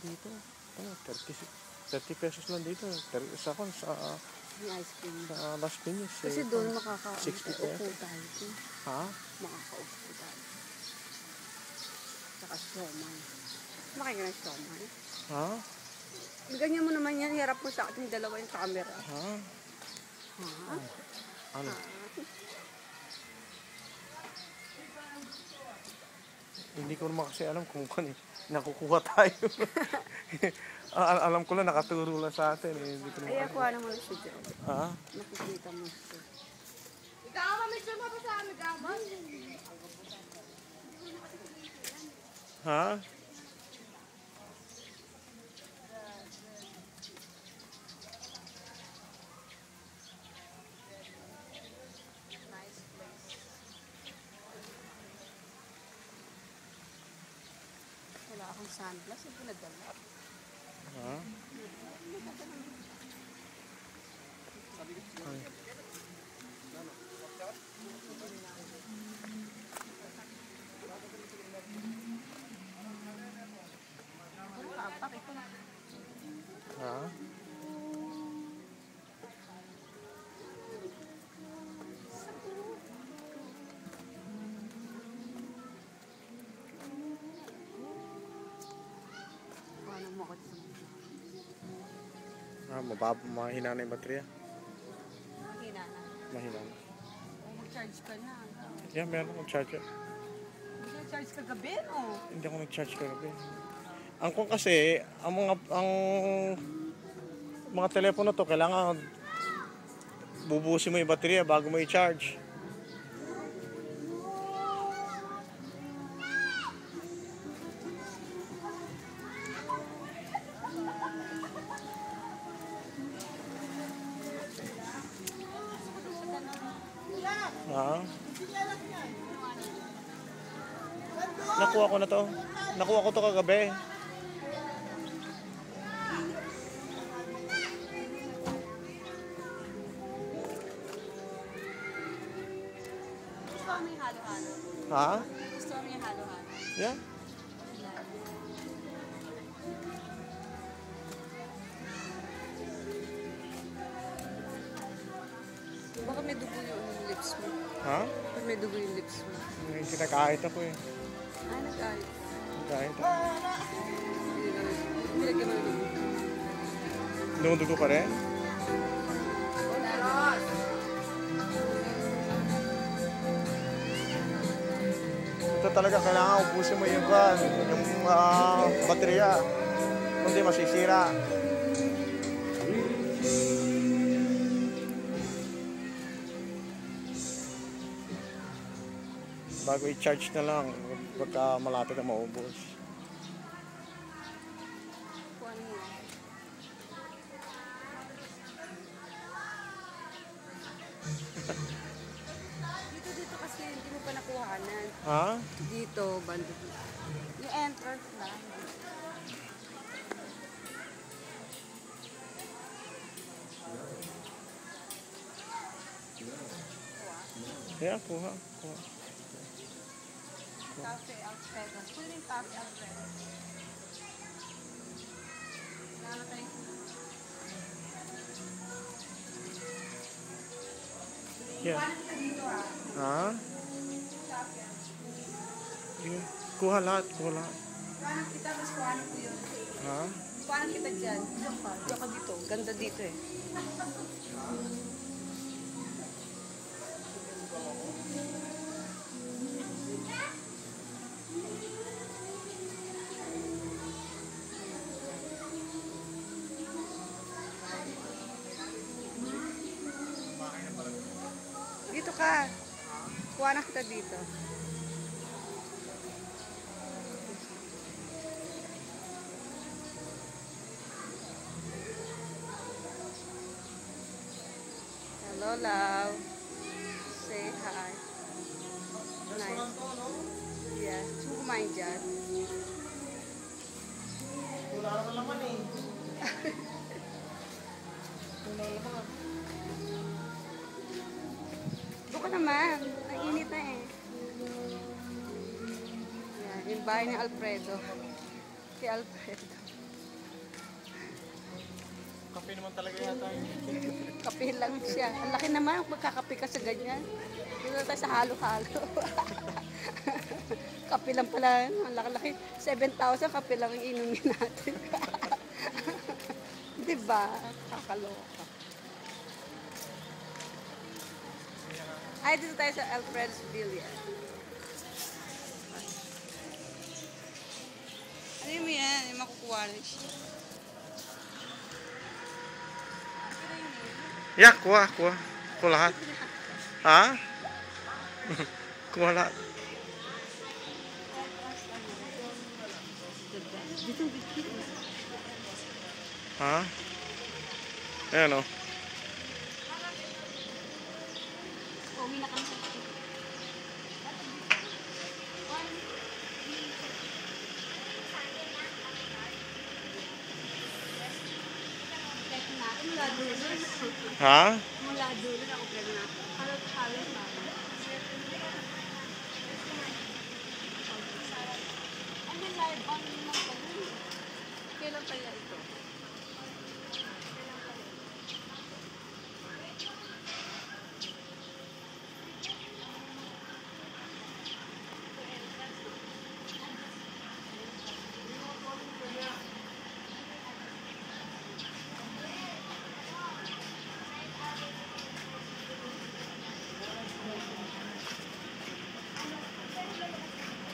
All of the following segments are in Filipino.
dito. Ano, 30 pesos lang dito. Isa ko sa Yung ice cream. sa Las Piñas. Kasi doon 60 makakaupo pesos. tayo. Ha? Makakaupo tayo. Tsaka siomay. Kumakain ka ng siomay? Ha? Ganyan mo naman yan. Harap mo sa ating dalawa yung camera. Ha? Ha? Ano? Hindi ko naman kasi alam kung nakukuha tayo. Alam ko lang, nakaturo lang sa atin. Eh. Hindi ko naman Ay, kuha naman siya dyan. Ha? Nakikita mo siya. Ha? Wala akong sunglass. Yung pinadala. Ha? Ay. Ha? Ano mo ako dito? Mahina na yung baterya. Mahina na. Mahina na. Mag-charge ka na. Yeah, meron akong charger. Mag-charge ka gabi, no? Hindi ako nag-charge kagabi. Ang kung kasi, ang mga telepono to, kailangan bubusin mo yung baterya bago mo i-charge. Ha? Nakuha ko na to. Nakuha ko to kagabi. Gusto mo yung halo-halo? Ha? Gusto mo yung halo-halo? Yeah. Baka may dugo yung lips mo. Ha? Baka may dugo yung lips mo. Kinakahit ako eh. Ay, nag-alit. Kahit. Nilagyan mo na dugo. Dumudugo pa rin? Ito talaga kailangan ubusin mo yung baterya. Kundi masisira. Bago i-charge na lang, pagka malapit na maubos. Kuha mo. Dito kasi hindi mo pa nakuhanan. Ha? Dito, bando. Yung entrance lang. Yeah, kuha. Kuha. Cafe Alfredo. Pwede yung Cafe Alfredo. Namatay ko. Yeah. Paano kita dito Ha? Cafe. Yeah. Kuha lahat, kuha lahat. Paano kita, mas paano ko yun? Ha? Paano kita dyan? Diyan ka dito. Ganda dito eh. Dito ka. Kuha na kita dito. Hello, love. Say hi. Nice. Yes. Gusto mo kumain dyan? Wala naman naman eh. Wala naman. Doon ka naman. Ang init na eh. Yan. Yung bahay ni Alfredo. Si Alfredo. Kape naman talaga yata yun. Kape lang siya. Ang laki naman, magkakape ka sa ganyan. Dito tayo sa halo-halo. Kape lang pala, ang laki-laki. 7,000, kape lang ang inumin natin. Diba? Kakaloka. Ay, dito tayo sa Alfred's Villa. Ano yung yan? Yung makukuha rin siya. Yeah, kuha. Kuha lahat. Ha? Kuha lahat. Dito, dito. Ha? Ayan o. Uwi na kami sa mula dulo. Ha? Mula dulo ako pala na. Halos na. Ano live bang naman pala? Kailan pala ito?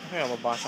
Kaya mabasa